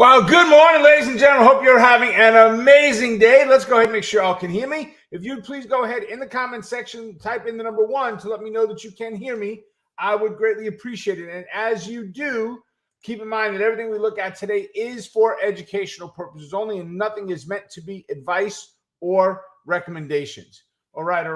Well, good morning, ladies and gentlemen. Hope you're having an amazing day. Let's go ahead and make sure y'all can hear me. If you'd please go ahead in the comment section, type in the number 1 to let me know that you can hear me. I would greatly appreciate it. And as you do, keep in mind that everything we look at today is for educational purposes only, and nothing is meant to be advice or recommendations. All right.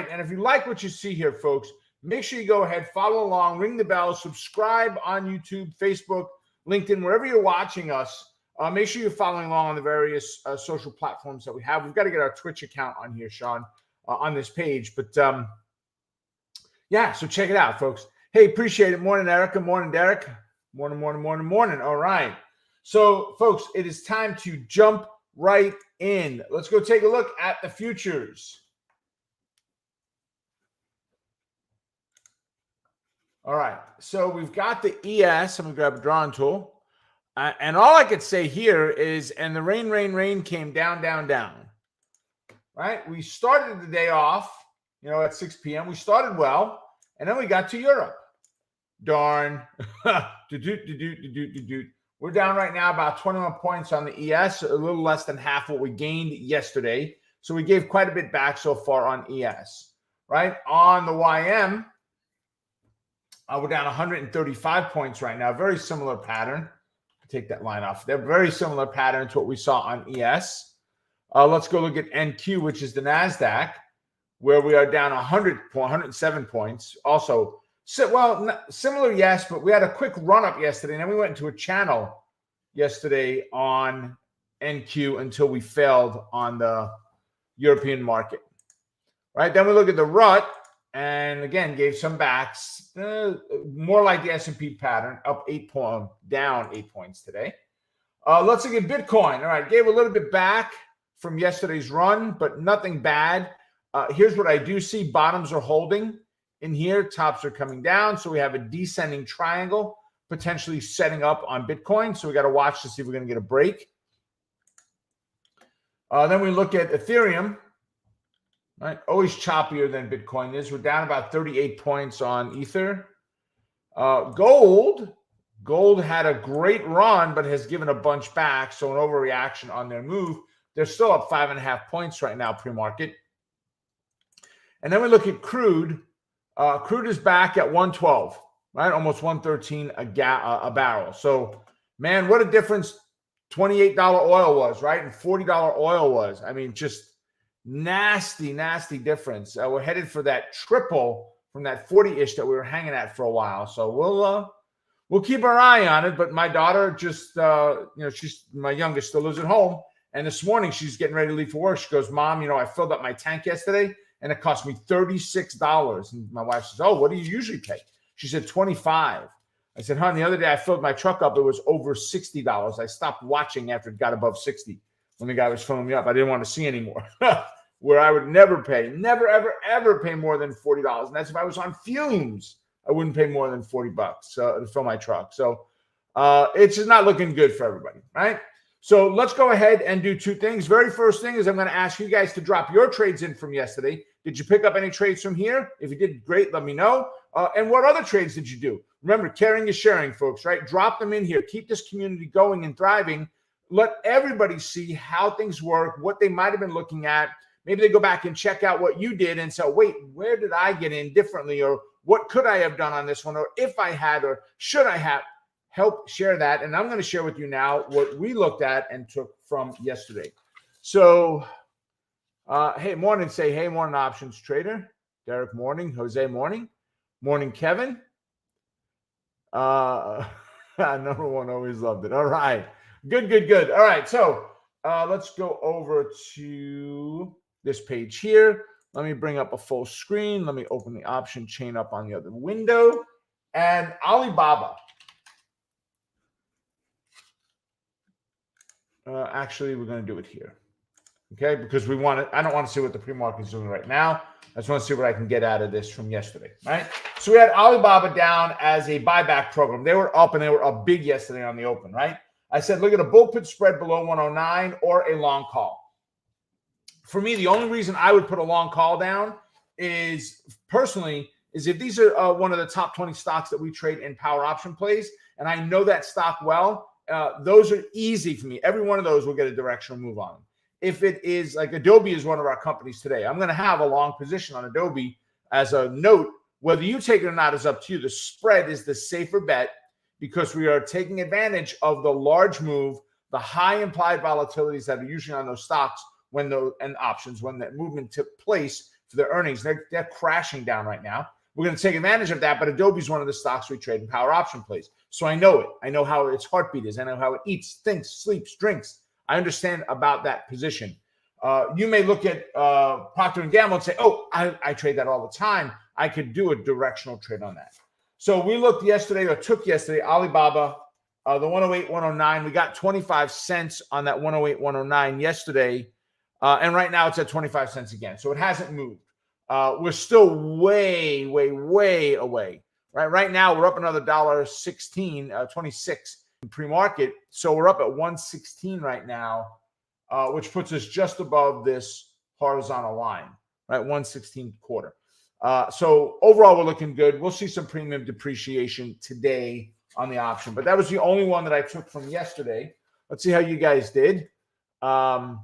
And if you like what you see here, folks, make sure you go ahead, follow along, ring the bell, subscribe on YouTube, Facebook, LinkedIn, wherever you're watching us. Make sure you're following along on the various social platforms that we have. We've got to get our Twitch account on here, Sean, on this page. But yeah, so check it out, folks. Hey, appreciate it. Morning, Erica. Morning, Derek. Morning. All right. So, folks, it is time to jump right in. Let's go take a look at the futures. All right, so we've got the ES. I'm going to grab a drawing tool. And all I could say here is, and the rain came down. Right? We started the day off, at 6 p.m. We started well, and then we got to Europe. Darn. We're down right now about 21 points on the ES, a little less than half what we gained yesterday. So we gave quite a bit back so far on ES. Right? On the YM, we're down 135 points right now. Very similar pattern. Take that line off. They're very similar pattern to what we saw on ES. Let's go look at NQ, which is the Nasdaq, where we are down 107 points. Also, similar, yes, but we had a quick run up yesterday, and then we went into a channel yesterday on NQ until we failed on the European market. Right? Then we look at the RUT. And again, gave some backs, more like the S&P pattern, up 8 points, down 8 points today. Let's look at Bitcoin. All right, gave a little bit back from yesterday's run, but nothing bad. Here's what I do see. Bottoms are holding in here. Tops are coming down. So we have a descending triangle potentially setting up on Bitcoin. So we got to watch to see if we're going to get a break. Then we look at Ethereum. Right, always choppier than Bitcoin is. We're down about 38 points on Ether. Gold had a great run, but has given a bunch back. So an overreaction on their move. They're still up 5.5 points right now, pre-market. And then we look at crude. Crude is back at 112, right? Almost 113 a barrel. So, man, what a difference $28 oil was, right? And $40 oil was. I mean, just nasty difference. We're headed for that triple from that 40-ish that we were hanging at for a while. So we'll keep our eye on it. But my daughter just, she's my youngest, still lives at home. And this morning she's getting ready to leave for work. She goes, Mom, I filled up my tank yesterday and it cost me $36. And my wife says, oh, what do you usually pay? She said $25. I said, hon, the other day I filled my truck up. It was over $60. I stopped watching after it got above 60. When the guy was filling me up, I didn't want to see anymore. Where I would never, ever pay more than $40. And that's if I was on fumes. I wouldn't pay more than $40 to fill my truck. So it's just not looking good for everybody, right? So let's go ahead and do two things. Very first thing is I'm going to ask you guys to drop your trades in from yesterday. Did you pick up any trades from here? If you did, great. Let me know. And what other trades did you do? Remember, caring is sharing, folks, right? Drop them in here. Keep this community going and thriving. Let everybody see how things work, what they might have been looking at. Maybe they go back and check out what you did and say, wait, where did I get in differently? Or what could I have done on this one? Or if I had, or should I have? Help share that. And I'm going to share with you now what we looked at and took from yesterday. So, hey, morning. Say, hey, morning, options trader. Derek, morning. Jose, morning. Morning, Kevin. Number one, always loved it. All right. Good. All right, so let's go over to this page here. Let me bring up a full screen. Let me open the option chain up on the other window. And Alibaba. Actually, we're going to do it here. Okay, because I don't want to see what the pre-market is doing right now. I just want to see what I can get out of this from yesterday, right? So we had Alibaba down as a buyback program. They were up, and they were up big yesterday on the open, right? I said, look at a bull put spread below 109 or a long call. For me, the only reason I would put a long call down is personally is if these are one of the top 20 stocks that we trade in power option plays, and I know that stock well, those are easy for me. Every one of those will get a directional move on them. If it is like Adobe is one of our companies today, I'm going to have a long position on Adobe as a note. Whether you take it or not is up to you. The spread is the safer bet because we are taking advantage of the large move, the high implied volatilities that are usually on those stocks and options when that movement took place for their earnings. They're crashing down right now. We're going to take advantage of that, but Adobe is one of the stocks we trade in power option plays. So I know it. I know how its heartbeat is. I know how it eats, thinks, sleeps, drinks. I understand about that position. You may look at Procter & Gamble and say, oh, I trade that all the time. I could do a directional trade on that. So we looked yesterday, or took yesterday, Alibaba, the 108, 109. We got 25 cents on that 108, 109 yesterday. And right now it's at 25 cents again. So it hasn't moved. We're still way, way, way away. Right now we're up another $1.16, 26 in pre-market. So we're up at 116 right now, which puts us just above this horizontal line, right? 116 quarter. So overall, we're looking good. We'll see some premium depreciation today on the option, but that was the only one that I took from yesterday. Let's see how you guys did. Erica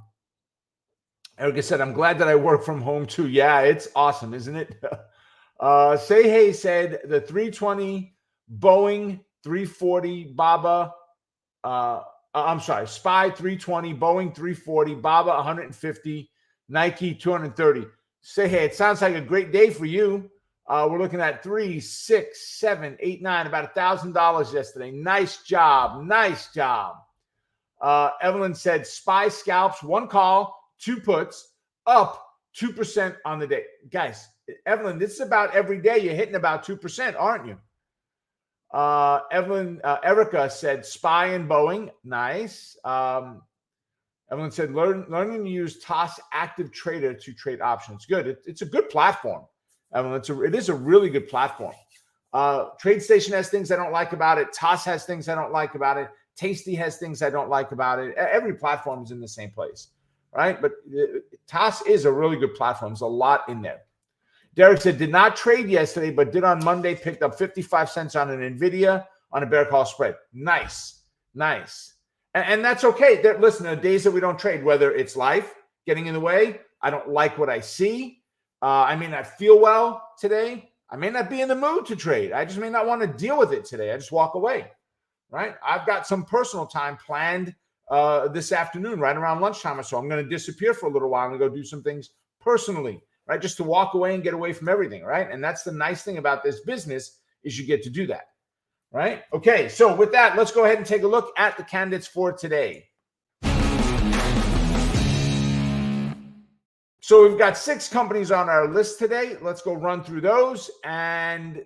said, I'm glad that I work from home too. Yeah, it's awesome, isn't it? Say Hey said the 320, Boeing 340, Baba, I'm sorry, SPY 320, Boeing 340, Baba 150, Nike 230. Say Hey, it sounds like a great day for you. We're looking at 3, 6, 7, 8, 9, about $1,000 yesterday. Nice job. Nice job. Evelyn said SPY scalps, 1 call, 2 puts, up 2% on the day. Guys, Evelyn, this is about every day you're hitting about 2%, aren't you? Erica said SPY and Boeing. Nice. Evelyn said learning to use TOS Active Trader to trade options. Good. It's a good platform, Evelyn. It is a really good platform. TradeStation has things I don't like about it. TOS has things I don't like about it. Tasty has things I don't like about it. Every platform is in the same place, right? But TOS is a really good platform. There's a lot in there. Derek said, did not trade yesterday, but did on Monday, picked up 55 cents on an NVIDIA on a bear call spread. Nice, nice. And that's okay. Listen, the days that we don't trade, whether it's life getting in the way, I don't like what I see. I may not feel well today. I may not be in the mood to trade. I just may not want to deal with it today. I just walk away, right? I've got some personal time planned this afternoon, right around lunchtime or so. I'm going to disappear for a little while and go do some things personally, right? Just to walk away and get away from everything, right? And that's the nice thing about this business is you get to do that, right? Okay, so with that, let's go ahead and take a look at the candidates for today. So we've got 6 companies on our list today. Let's go run through those. And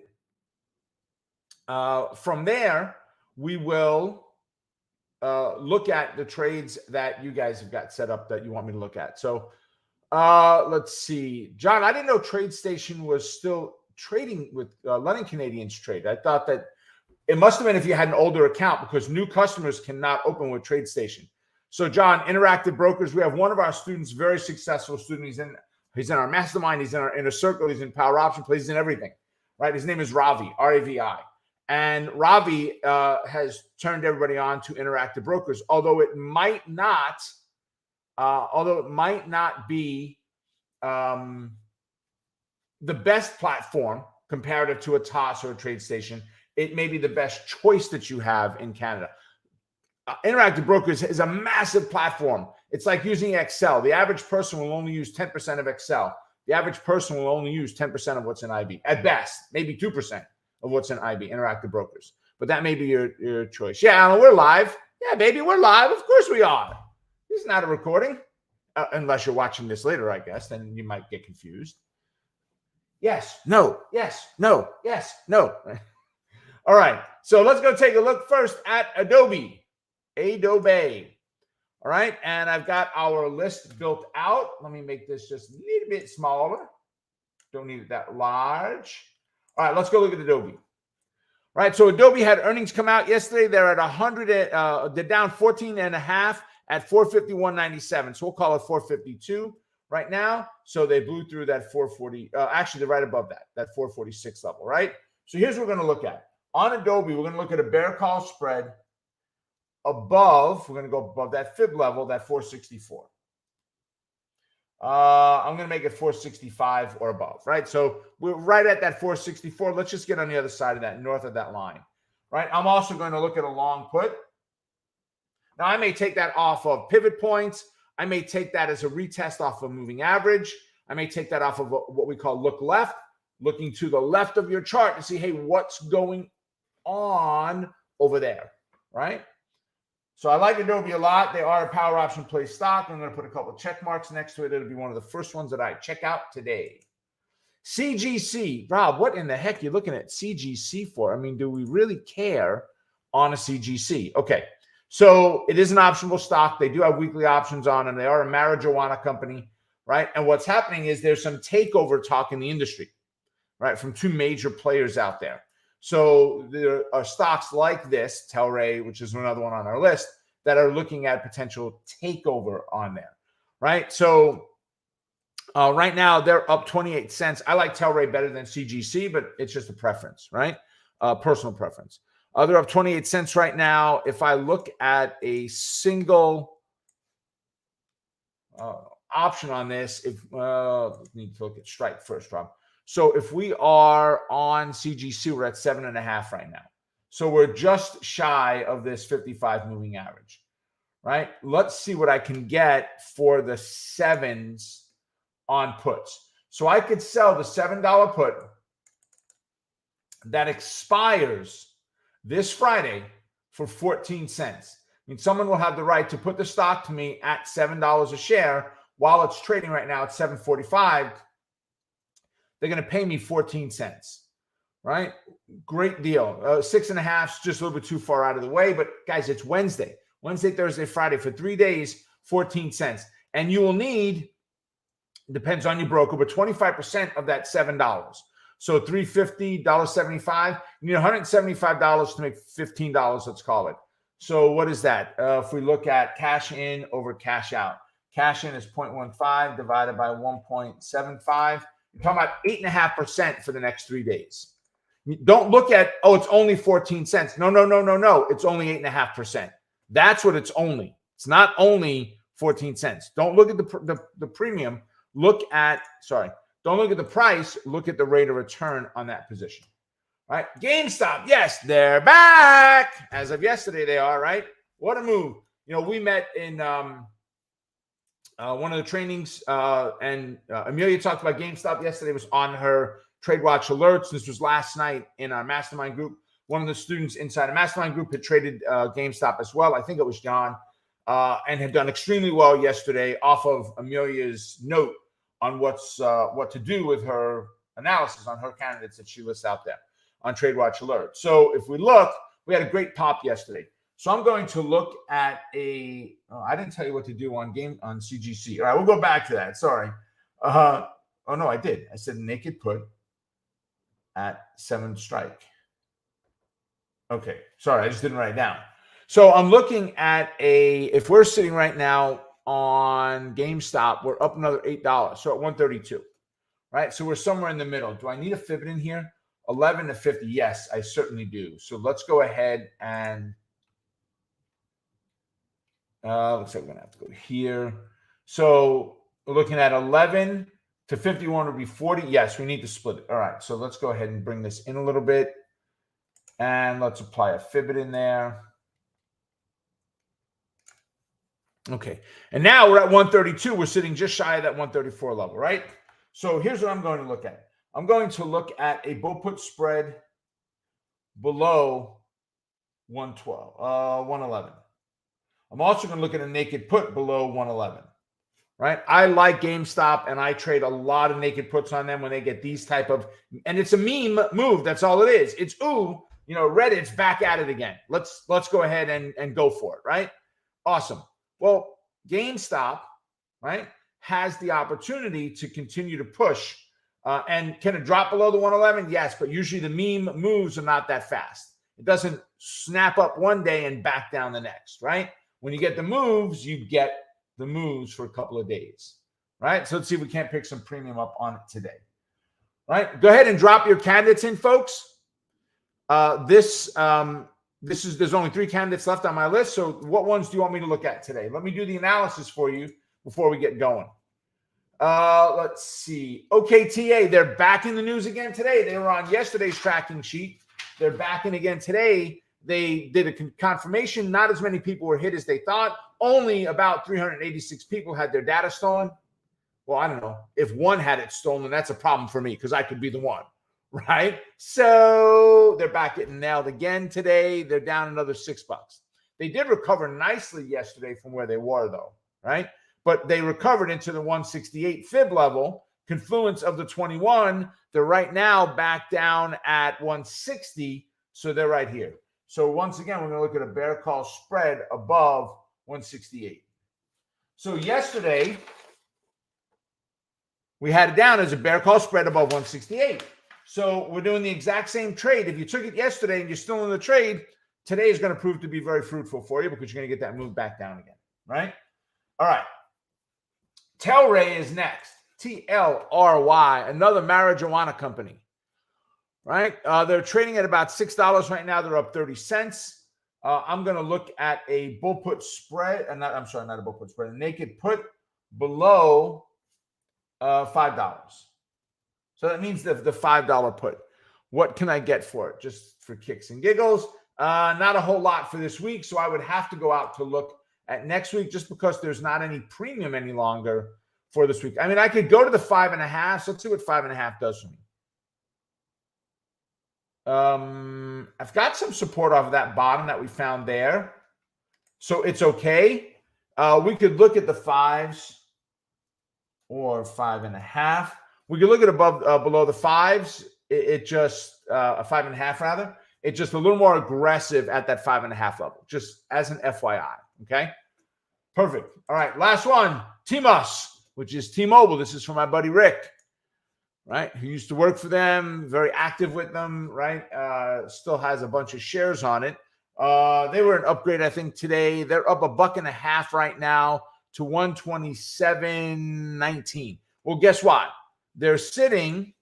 from there, we will look at the trades that you guys have got set up that you want me to look at. So let's see. John, I didn't know TradeStation was still trading with letting Canadians trade. I thought that it must have been if you had an older account because new customers cannot open with TradeStation. So, John, Interactive Brokers, we have one of our students, very successful student. He's in our mastermind. He's in our inner circle. He's in power option plays. He's in everything, right? His name is Ravi, R-A-V-I. And Ravi has turned everybody on to Interactive Brokers, although it might not be the best platform comparative to a TOS or a TradeStation. It may be the best choice that you have in Canada. Interactive Brokers is a massive platform. It's like using Excel. The average person will only use 10% of Excel. The average person will only use 10% of what's in IB. At best, maybe 2% of what's in IB, Interactive Brokers. But that may be your choice. Yeah, Alan, we're live. Yeah, baby, we're live. Of course we are. This is not a recording. Unless you're watching this later, I guess. Then you might get confused. Yes, no, yes, no, yes, no. All right, so let's go take a look first at Adobe. All right, and I've got our list built out. Let me make this just a little bit smaller. Don't need it that large. All right, let's go look at Adobe. All right, so Adobe had earnings come out yesterday. They're at 100. They're down 14.5 at 451.97. So we'll call it 452 right now. So they blew through that 440. Actually, they're right above that 446 level, right? So here's what we're going to look at. On Adobe, we're going to look at a bear call spread above, we're going to go above that fib level, that 464. I'm going to make it 465 or above, right? So we're right at that 464. Let's just get on the other side of that, north of that line, right? I'm also going to look at a long put. Now, I may take that off of pivot points. I may take that as a retest off of moving average. I may take that off of what we call look left, looking to the left of your chart to see, hey, what's going on over there, right? So I like Adobe a lot. They are a power option play stock. I'm going to put a couple of check marks next to it. It'll be one of the first ones that I check out today. CGC. Rob, what in the heck are you looking at CGC for? I mean, do we really care on a CGC? Okay. So it is an optionable stock. They do have weekly options on, and they are a marijuana company, right? And what's happening is there's some takeover talk in the industry, right, from two major players out there. So there are stocks like this, Telray, which is another one on our list, that are looking at potential takeover on there, right? So right now they're up 28 cents. I like Telray better than CGC, but it's just a preference, right? Personal preference. They're up 28 cents right now. If I look at a single option on this, if need to look at strike first, Rob. So if we are on CGC, we're at 7.5 right now. So we're just shy of this 55 moving average, right? Let's see what I can get for the sevens on puts. So I could sell the $7 put that expires this Friday for 14 cents. I mean, someone will have the right to put the stock to me at $7 a share while it's trading right now at $7.45. They're going to pay me 14 cents, right? Great deal. 6.5 is just a little bit too far out of the way, but guys, it's Wednesday, Thursday, Friday for 3 days, 14 cents. And you will need, depends on your broker, but 25% of that $7. So $3.50, $1.75, you need $175 to make $15, let's call it. So what is that? If we look at cash in over cash out, cash in is 0.15 divided by 1.75. You're talking about 8.5% for the next 3 days. Don't look at, oh, it's only 14 cents. No. It's only 8.5%. That's what it's only. It's not only 14 cents. Don't look at the premium. Don't look at the price. Look at the rate of return on that position. All right. GameStop. Yes, they're back. As of yesterday, they are, right? What a move. You know, we met in one of the trainings, and Amelia talked about GameStop yesterday. It was on her Trade Watch alerts. This was last night in our mastermind group. One of the students inside a mastermind group had traded GameStop as well. I think it was John, and had done extremely well yesterday off of Amelia's note on what to do with her analysis on her candidates that she lists out there on Trade Watch Alert. So if we look, we had a great pop yesterday. So I'm going to look at I didn't tell you what to do on CGC. All right, we'll go back to that. Sorry. Oh, no, I did. I said naked put at 7 strike. Okay, sorry, I just didn't write it down. So I'm looking at if we're sitting right now on GameStop, we're up another $8. So at 132, right? So we're somewhere in the middle. Do I need a fib in here? 11 to 50. Yes, I certainly do. So let's go ahead and looks like we're going to have to go here. So we're looking at 11 to 51 would be 40. Yes, we need to split it. All right. So let's go ahead and bring this in a little bit. And let's apply a fib in there. Okay. And now we're at 132. We're sitting just shy of that 134 level, right? So here's what I'm going to look at. I'm going to look at a bull put spread below 111. I'm also going to look at a naked put below 111, right? I like GameStop, and I trade a lot of naked puts on them when they get these type of, and it's a meme move. That's all it is. It's, ooh, you know, Reddit's back at it again. Let's go ahead and go for it, right? Awesome. Well, GameStop, right, has the opportunity to continue to push. And can it drop below the 111? Yes, but usually the meme moves are not that fast. It doesn't snap up one day and back down the next, right? When you get the moves, you get the moves for a couple of days, right? So let's see if we can't pick some premium up on it today, right? Go ahead and drop your candidates in, folks. This there's only 3 candidates left on my list. So what ones do you want me to look at today? Let me do the analysis for you before we get going. Let's see. OKTA, they're back in the news again today. They were on yesterday's tracking sheet. They're back in again today. They did a confirmation. Not as many people were hit as they thought. Only about 386 people had their data stolen. Well, I don't know. If one had it stolen, that's a problem for me because I could be the one, right? So they're back getting nailed again today. They're down another $6. They did recover nicely yesterday from where they were, though, right? But they recovered into the 168 fib level, confluence of the 21. They're right now back down at 160. So they're right here. So once again, we're going to look at a bear call spread above 168. So yesterday, we had it down as a bear call spread above 168. So we're doing the exact same trade. If you took it yesterday and you're still in the trade, today is going to prove to be very fruitful for you because you're going to get that move back down again, right? All right. Telray is next. TLRY, another marijuana company, right? They're trading at about $6 right now. They're up 30 cents. I'm going to look at a bull put spread, not a bull put spread, a naked put below $5. So that means the $5 put. What can I get for it? Just for kicks and giggles. Not a whole lot for this week. So I would have to go out to look at next week just because there's not any premium any longer for this week. I mean, I could go to the 5.5. So let's see what 5.5 does for me. I've got some support off of that bottom that we found there. So it's okay. We could look at the 5s or 5.5. We could look at below the 5s. It just a 5.5 rather. It's just a little more aggressive at that 5.5 level, just as an FYI. Okay, perfect. All right, last one, TMUS, which is T-Mobile. This is from my buddy Rick, right? Who used to work for them, very active with them, right? Still has a bunch of shares on it. They were an upgrade, I think, today. They're up $1.50 right now to 127.19. Well, guess what? They're sitting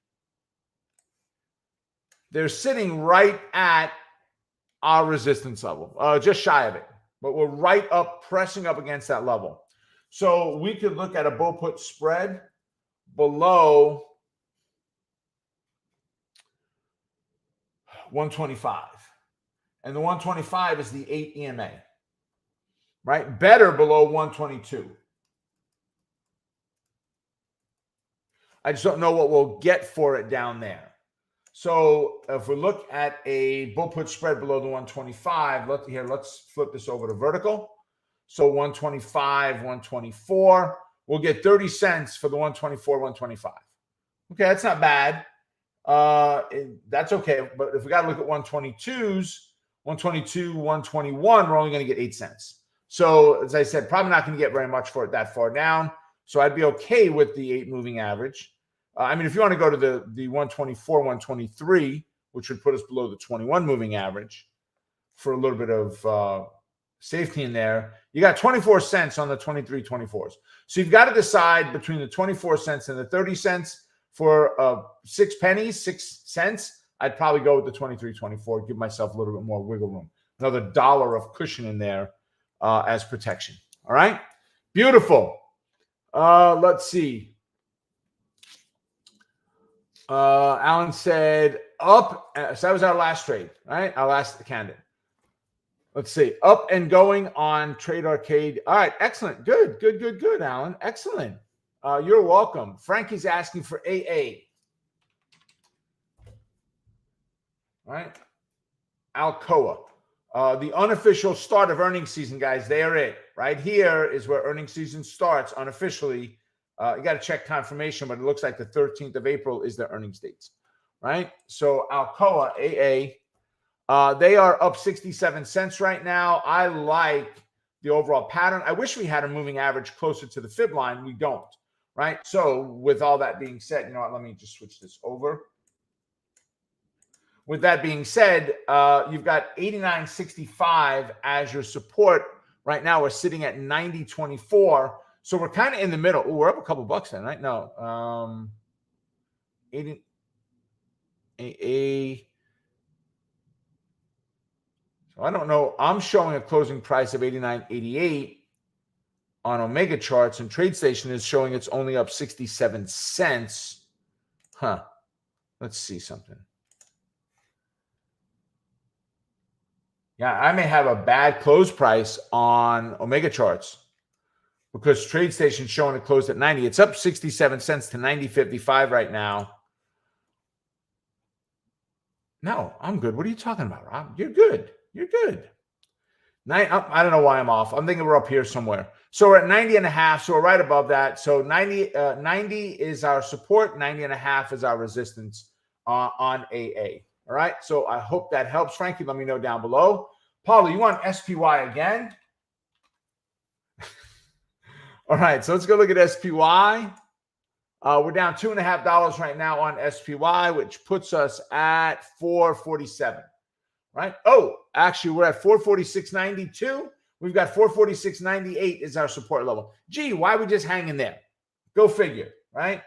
right at our resistance level, just shy of it. But we're right up, pressing up against that level. So we could look at a bull put spread below 125. And the 125 is the 8 EMA, right? Better below 122. I just don't know what we'll get for it down there. So if we look at a bull put spread below the 125, let's flip this over to vertical. So 125, 124, we'll get 30 cents for the 124, 125. Okay, that's not bad. That's okay. But if we got to look at 122s, 122, 121, we're only going to get 8 cents. So as I said, probably not going to get very much for it that far down. So I'd be okay with the 8 moving average. I mean, if you want to go to the 124, 123, which would put us below the 21 moving average for a little bit of safety in there, you got 24 cents on the 23, 24s. So you've got to decide between the 24 cents and the 30 cents for 6 pennies, 6 cents. I'd probably go with the 23, 24, give myself a little bit more wiggle room. Another $1 of cushion in there as protection. All right. Beautiful. Let's see. Alan said up. So that was our last trade, right? Our last candidate. Let's see. Up and going on Trade Arcade. All right. Excellent. Good, Alan. Excellent. You're welcome. Frankie's asking for AA. All right. Alcoa. The unofficial start of earnings season, guys. They are it. Right here is where earnings season starts unofficially. You got to check confirmation, but it looks like the 13th of April is the earnings dates, right? So Alcoa, AA, they are up 67 cents right now. I like the overall pattern. I wish we had a moving average closer to the fib line. We don't, right? So with all that being said, you know what? Let me just switch this over. With that being said, you've got 89.65 as your support. Right now, we're sitting at 90.24. So we're kind of in the middle. Ooh, we're up a couple bucks then, right? No. 80. So I don't know. I'm showing a closing price of 89.88 on Omega charts, and TradeStation is showing it's only up 67 cents. Huh. Let's see something. Yeah, I may have a bad close price on Omega charts because TradeStation is showing it closed at 90. It's up 67 cents to 90.55 right now. No, I'm good. What are you talking about, Rob? You're good. You're good. I don't know why I'm off. I'm thinking we're up here somewhere. So we're at 90 and a half. So we're right above that. So 90 is our support. 90 and a half is our resistance on AA. All right. So I hope that helps. Frankie, let me know down below. Paula, you want SPY again? All right. So let's go look at SPY. We're down $2.50 right now on SPY, which puts us at 447. Right? Oh, actually, we're at 446.92. We've got 446.98 is our support level. Gee, why are we just hanging there? Go figure, right?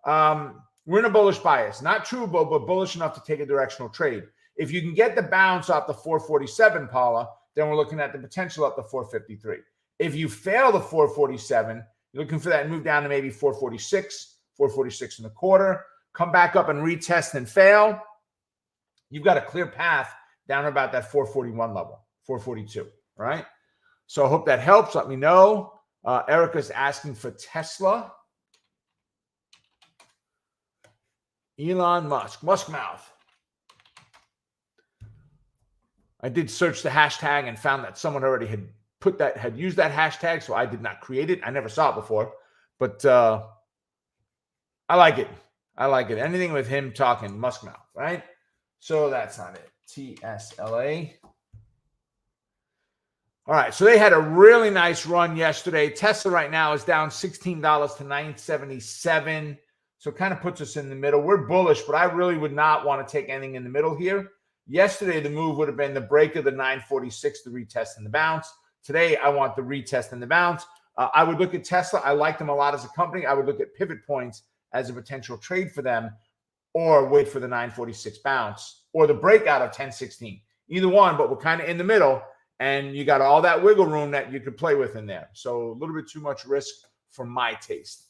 We're in a bullish bias. Not true, but bullish enough to take a directional trade. If you can get the bounce off the 447, Paula, then we're looking at the potential up to 453. If you fail the 447, you're looking for that move down to maybe 446, 446 and a quarter. Come back up and retest and fail. You've got a clear path down about that 441 level, 442, right? So I hope that helps. Let me know. Erica's asking for Tesla. Elon Musk, Muskmouth. I did search the hashtag and found that someone already had used that hashtag, so I did not create it. I never saw it before, but I like it. I like it. Anything with him talking Muskmouth, right? So that's not it. TSLA. All right, so they had a really nice run yesterday. Tesla right now is down $16 to $977. So it kind of puts us in the middle. We're bullish, but I really would not want to take anything in the middle here. Yesterday, the move would have been the break of the 946, the retest and the bounce. Today, I want the retest and the bounce. I would look at Tesla. I like them a lot as a company. I would look at pivot points as a potential trade for them, or wait for the 946 bounce or the breakout of 1016. Either one, but we're kind of in the middle, and you got all that wiggle room that you could play with in there. So a little bit too much risk for my taste.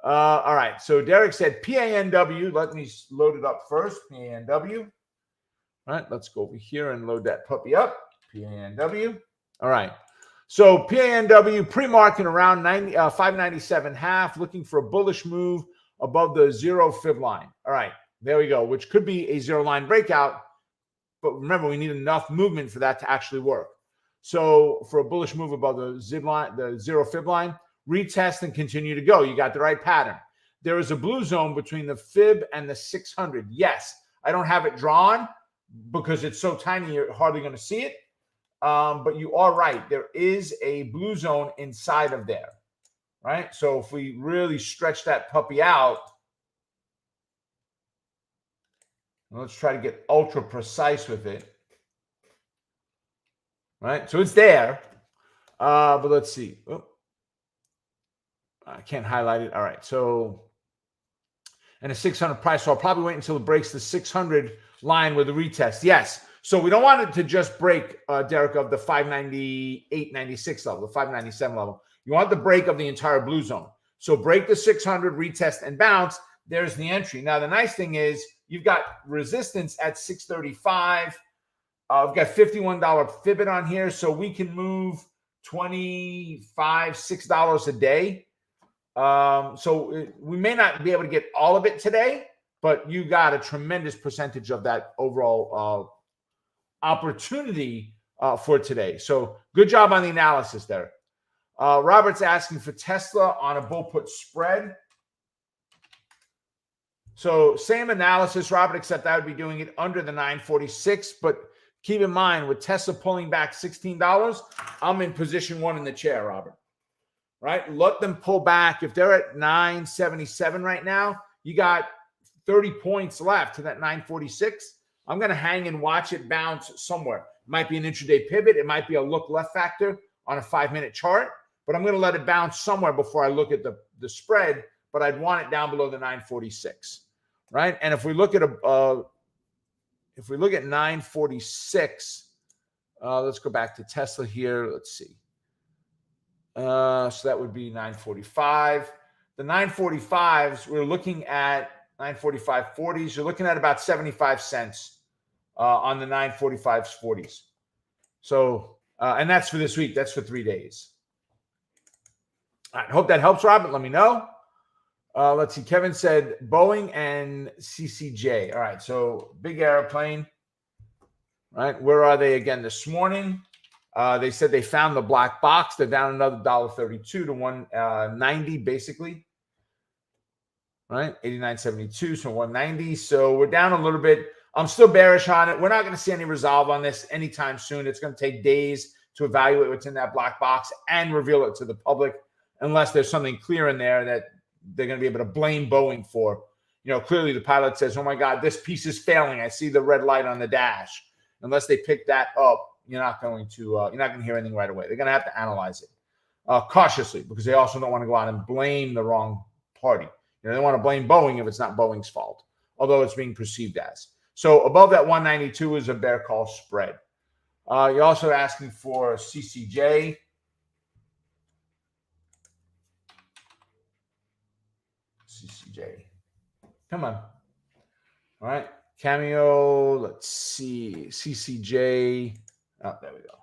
All right, so Derek said PANW. Let me load it up first, PANW. All right, let's go over here and load that puppy up, PANW. All right, so PANW pre-market around 597.5, looking for a bullish move above the zero fib line. All right, there we go, which could be a zero line breakout. But remember, we need enough movement for that to actually work. So for a bullish move above the zero fib line, retest and continue to go. You got the right pattern. There is a blue zone between the fib and the 600. Yes, I don't have it drawn because it's so tiny you're hardly going to see it. But you are right. There is a blue zone inside of there. Right? So if we really stretch that puppy out, let's try to get ultra precise with it. Right? So it's there. But let's see. Oh, I can't highlight it. All right. So, and a 600 price. So I'll probably wait until it breaks the 600 line with a retest. Yes. So we don't want it to just break, Derek, of the 598.96 level, the 597 level. You want the break of the entire blue zone. So break the 600, retest, and bounce. There's the entry. Now, the nice thing is you've got resistance at 635. We've got $51 Fibit on here. So we can move $25, $6 a day. We may not be able to get all of it today, but you got a tremendous percentage of that overall opportunity for today. So good job on the analysis there. Robert's asking for Tesla on a bull put spread. So same analysis, Robert, except I would be doing it under the 946. But keep in mind, with Tesla pulling back $16, I'm in position one in the chair, Robert. Right? Let them pull back. If they're at 977 right now, you got 30 points left to that 946. I'm going to hang and watch it bounce somewhere. It might be an intraday pivot. It might be a look left factor on a 5-minute chart, but I'm going to let it bounce somewhere before I look at the spread, but I'd want it down below the 946, right? And if we look at 946, Let's go back to Tesla here. Let's see. So that would be 945. The 945s, we're looking at 945.40s. You're looking at about 75 cents on the 945s 40s. So, and that's for this week. That's for 3 days. I hope that helps, Robert. Let me know. Let's see. Kevin said Boeing and CCJ. All right. So big airplane. Right. Where are they again this morning? They said they found the black box. They're down another $1.32 to 190 basically. Right. 89.72. So 190. So we're down a little bit. I'm still bearish on it. We're not going to see any resolve on this anytime soon. It's going to take days to evaluate what's in that black box and reveal it to the public, unless there's something clear in there that they're going to be able to blame Boeing for. You know, clearly the pilot says, oh my God, this piece is failing. I see the red light on the dash. Unless they pick that up, you're not going to hear anything right away. They're going to have to analyze it cautiously, because they also don't want to go out and blame the wrong party. You know, they want to blame Boeing if it's not Boeing's fault, although it's being perceived as. So above that 192 is a bear call spread. You're also asking for CCJ. CCJ. Come on. All right. Cameo. Let's see. CCJ. Oh, there we go.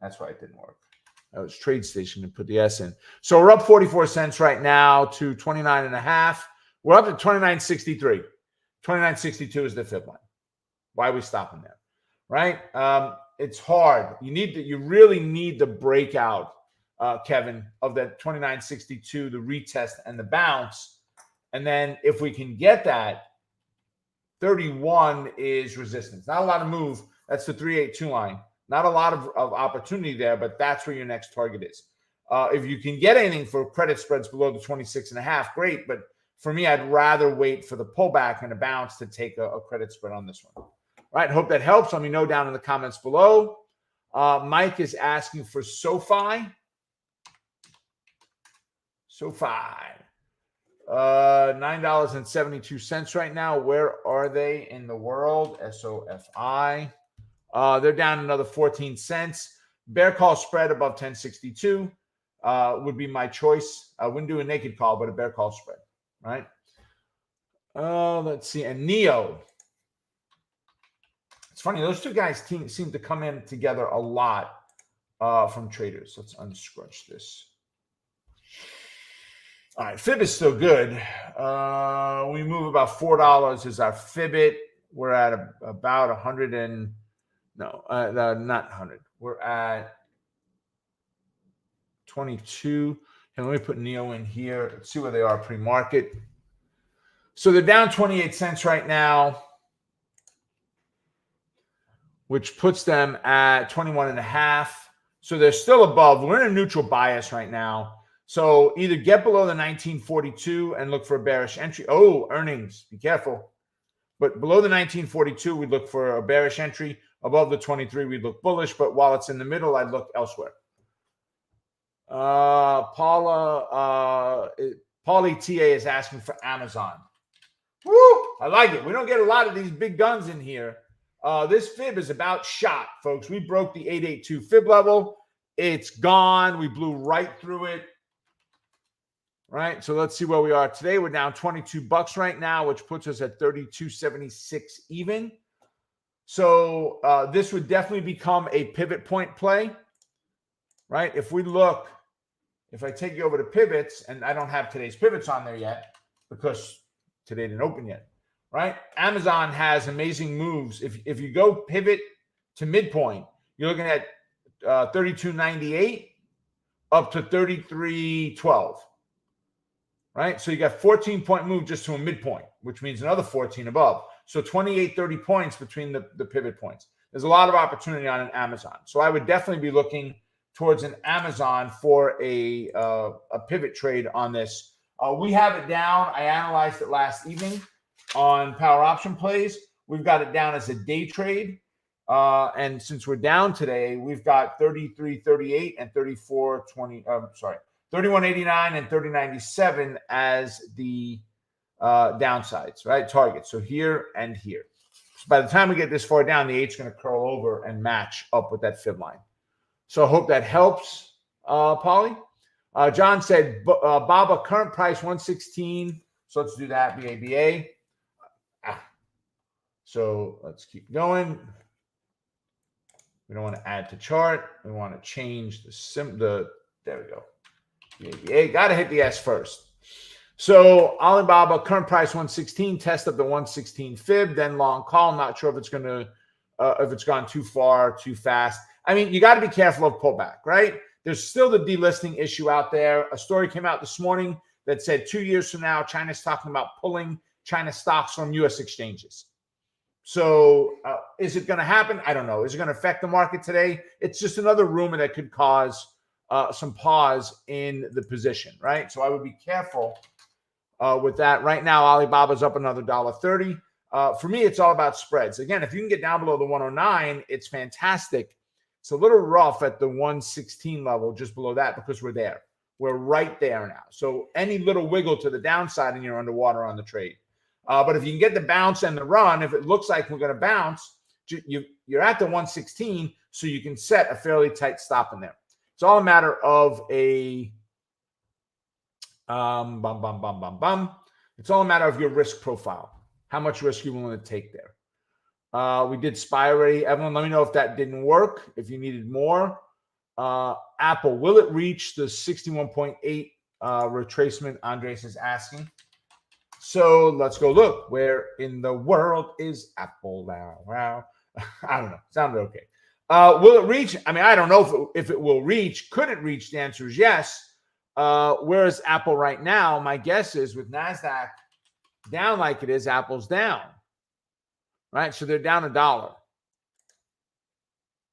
That's why it didn't work. That was Trade Station to put the S in. So we're up 44 cents right now to 29.5. We're up to 29.63. 29.62 is the fib line. Why are we stopping there? Right? It's hard. You really need the breakout, Kevin, of that 29.62, the retest and the bounce. And then if we can get that, 31 is resistance. Not a lot of move. That's the 382 line. Not a lot of opportunity there, but that's where your next target is. If you can get anything for credit spreads below the 26.5, great. But for me, I'd rather wait for the pullback and a bounce to take a credit spread on this one. All right. Hope that helps. Let me know down in the comments below. Mike is asking for SoFi. $9.72 right now. Where are they in the world? SOFI. They're down another 14 cents. Bear call spread above 1062 would be my choice. I wouldn't do a naked call, but a bear call spread. Right. Let's see. And NEO. It's funny. Those two guys seem to come in together a lot from traders. Let's unscrunch this. All right, fib is still good. We move about $4 is our fibit. We're at about 100 and not 100. We're at 22. And let me put NEO in here. Let's see where they are pre-market. So they're down 28 cents right now, which puts them at 21.5. So they're still above. We're in a neutral bias right now. So either get below the 1942 and look for a bearish entry. Oh, earnings. Be careful. But below the 1942, we'd look for a bearish entry. Above the 23, we'd look bullish. But while it's in the middle, I'd look elsewhere. Paulie TA is asking for Amazon. Woo! I like it. We don't get a lot of these big guns in here. This fib is about shot, folks. We broke the 882 fib level. It's gone. We blew right through it. Right. So let's see where we are today. We're down $22 right now, which puts us at 32.76 even. So this would definitely become a pivot point play. Right. If I take you over to pivots, and I don't have today's pivots on there yet because today didn't open yet. Right. Amazon has amazing moves. If you go pivot to midpoint, you're looking at 32.98 up to 33.12. Right. So you got 14-point move just to a midpoint, which means another 14 above. So 28, 30 points between the pivot points. There's a lot of opportunity on an Amazon. So I would definitely be looking towards an Amazon for a pivot trade on this. We have it down. I analyzed it last evening on Power Option Plays. We've got it down as a day trade. And since we're down today, we've got 33.38 and 31.89 and 30.97 as the downsides, right? Targets. So here and here. by the time we get this far down, the 8's going to curl over and match up with that fib line. So I hope that helps, Polly. John said, Baba, current price 116. So let's do that, BABA. So let's keep going. We don't want to add to chart. We want to change there we go. BABA, got to hit the S first. So Alibaba, current price 116, test of the 116 fib, then long call. I'm not sure if it's going to, if it's gone too far, too fast. I mean, you got to be careful of pullback, right? There's still the delisting issue out there. A story came out this morning that said 2 years from now, China's talking about pulling China stocks from U.S. exchanges. So is it going to happen? I don't know. Is it going to affect the market today? It's just another rumor that could cause some pause in the position, right? So I would be careful with that. Right now, Alibaba's up another $1.30. For me, it's all about spreads. Again, if you can get down below the 109, it's fantastic. It's a little rough at the 116 level, just below that, because we're there. We're right there now. So any little wiggle to the downside and you're underwater on the trade. But if you can get the bounce and the run, if it looks like we're going to bounce, you're at the 116, so you can set a fairly tight stop in there. It's all a matter of a it's all a matter of your risk profile. How much risk you're willing to take there. We did SPY already. Evelyn, let me know if that didn't work, if you needed more. Apple, will it reach the 61.8 retracement? Andres is asking. So let's go look. Where in the world is Apple now? Wow. I don't know. Sounded okay. Will it reach? I mean, I don't know if it will reach. Could it reach? The answer is yes. Where is Apple right now? My guess is with Nasdaq down like it is, Apple's down. Right? So they're down $1.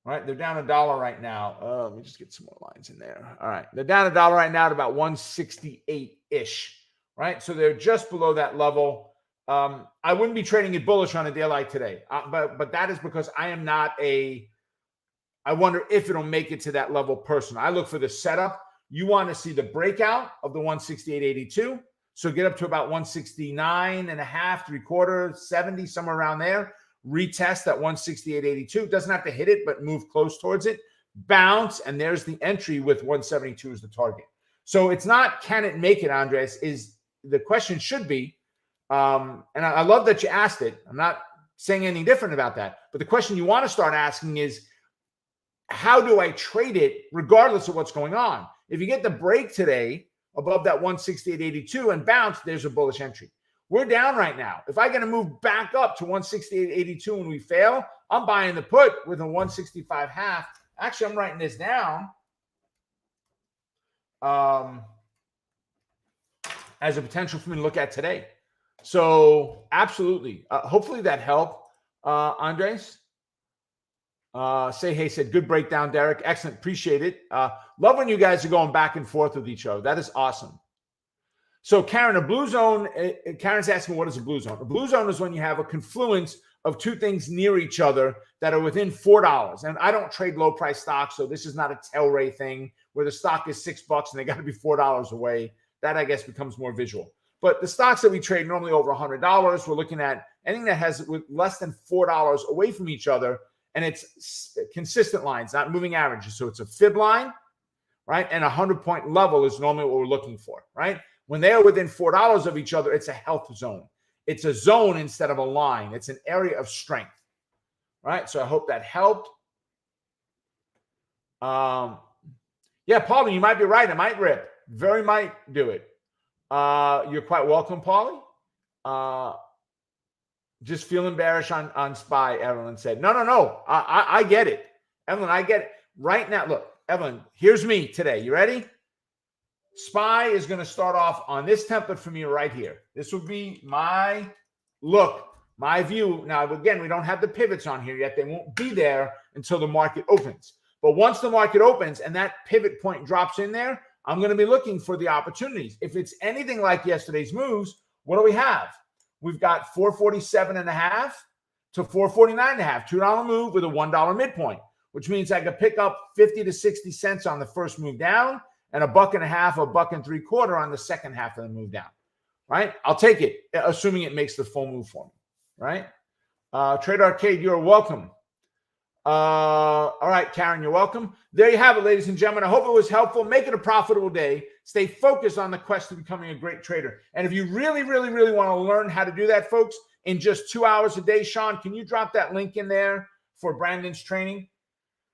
Right? They're down $1 right now. Let me just get some more lines in there. All right. They're down $1 right now at about 168-ish. Right? So they're just below that level. I wouldn't be trading it bullish on a day like today. But that is because I am not I wonder if it'll make it to that level personally. I look for the setup. You want to see the breakout of the 168.82. So get up to about 169 and a half, 3/4, 70, somewhere around there. Retest that 168.82. Doesn't have to hit it, but move close towards it. Bounce, and there's the entry with 172 as the target. So it's not, can it make it, Andres? Is the question should be, and I love that you asked it. I'm not saying anything different about that. But the question you want to start asking is, how do I trade it regardless of what's going on? If you get the break today above that 168.82 and bounce, there's a bullish entry. We're down right now. If I get to move back up to 168.82 and we fail, I'm buying the put with a 165 half. Actually, I'm writing this down as a potential for me to look at today. So absolutely. Hopefully that helped, Andres. Say hey said, good breakdown, Derek. Excellent. Appreciate it. Love when you guys are going back and forth with each other. That is awesome. So Karen, a blue zone, Karen's asking, what is a blue zone? A blue zone is when you have a confluence of two things near each other that are within $4. And I don't trade low price stocks, so this is not a Telray thing where the stock is $6 and they got to be $4 away. That, I guess, becomes more visual. But the stocks that we trade normally over $100, we're looking at anything that has less than $4 away from each other. And it's consistent lines, not moving averages. So it's a fib line, right? And a 100-point level is normally what we're looking for, right? When they are within $4 of each other, it's a health zone. It's a zone instead of a line. It's an area of strength, right? So I hope that helped. Yeah, Paulie, you might be right. It might rip. Very might do it. You're quite welcome, Paulie. Just feeling bearish on SPY, Evelyn said. No. I get it. Evelyn, I get it. Right now, look, Evelyn, here's me today. You ready? SPY is going to start off on this template for me right here. This will be my look, my view. Now, again, we don't have the pivots on here yet. They won't be there until the market opens. But once the market opens and that pivot point drops in there, I'm going to be looking for the opportunities. If it's anything like yesterday's moves, what do we have? We've got 447.5 to 449.5, $2 move with a $1 midpoint, which means I could pick up 50 to 60 cents on the first move down and $1.50, $1.75 on the second half of the move down, right? I'll take it, assuming it makes the full move for me, right? Trade Arcade, you're welcome. All right, Karen, you're welcome. There you have it, ladies and gentlemen. I hope it was helpful. Make it a profitable day. Stay focused on the quest to becoming a great trader. And if you really, really, really want to learn how to do that, folks, in just 2 hours a day, Sean, can you drop that link in there for Brandon's training?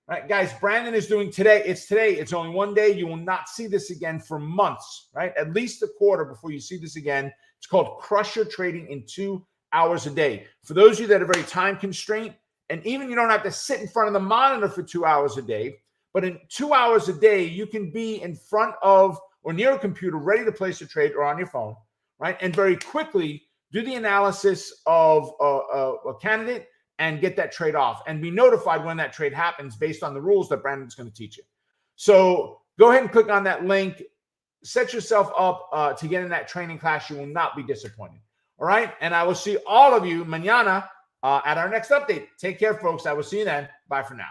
All right, guys, Brandon is doing today. It's only one day. You will not see this again for months, right? At least a quarter before you see this again. It's called Crush Your Trading in 2 hours a day. For those of you that are very time constrained, and even you don't have to sit in front of the monitor for 2 hours a day, but in 2 hours a day, you can be in front of or near a computer ready to place a trade or on your phone, right? And very quickly do the analysis of a candidate and get that trade off and be notified when that trade happens based on the rules that Brandon's going to teach you. So go ahead and click on that link. Set yourself up to get in that training class. You will not be disappointed. All right? And I will see all of you mañana at our next update. Take care, folks. I will see you then. Bye for now.